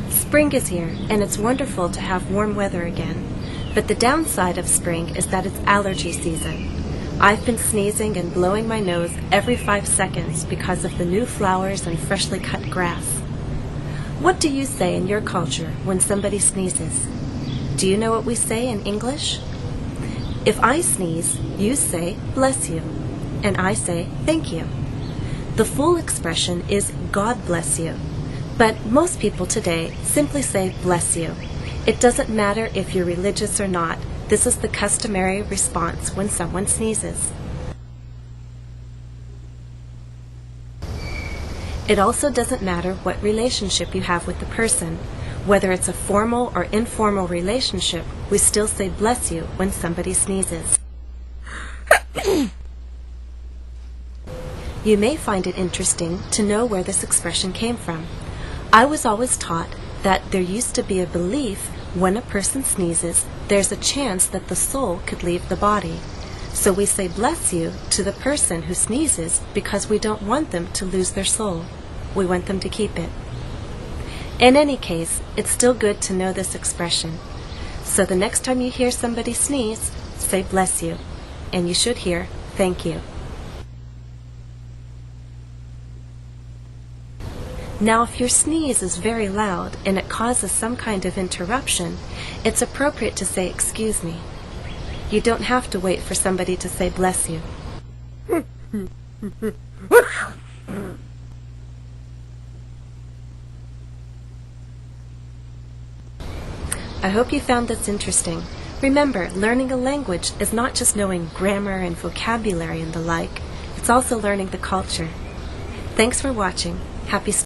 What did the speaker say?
Spring is here, and it's wonderful to have warm weather again. But the downside of spring is that it's allergy season. I've been sneezing and blowing my nose every 5 seconds because of the new flowers and freshly cut grass. What do you say in your culture when somebody sneezes? Do you know what we say in English? If I sneeze, you say, "Bless you," and I say, "Thank you." The full expression is "God bless you," but most people today simply say "bless you." It doesn't matter if you're religious or not. This is the customary response when someone sneezes. It also doesn't matter what relationship you have with the person. Whether it's a formal or informal relationship, we still say "bless you" when somebody sneezes. You may find it interesting to know where this expression came from. I was always taught that there used to be a belief when a person sneezes, there's a chance that the soul could leave the body. So we say "bless you" to the person who sneezes because we don't want them to lose their soul. We want them to keep it. In any case, it's still good to know this expression. So the next time you hear somebody sneeze, say "bless you," and you should hear "thank you." Now, if your sneeze is very loud and it causes some kind of interruption, it's appropriate to say "excuse me." You don't have to wait for somebody to say "bless you." I hope you found this interesting. Remember, learning a language is not just knowing grammar and vocabulary and the like. It's also learning the culture. Thanks for watching. Happy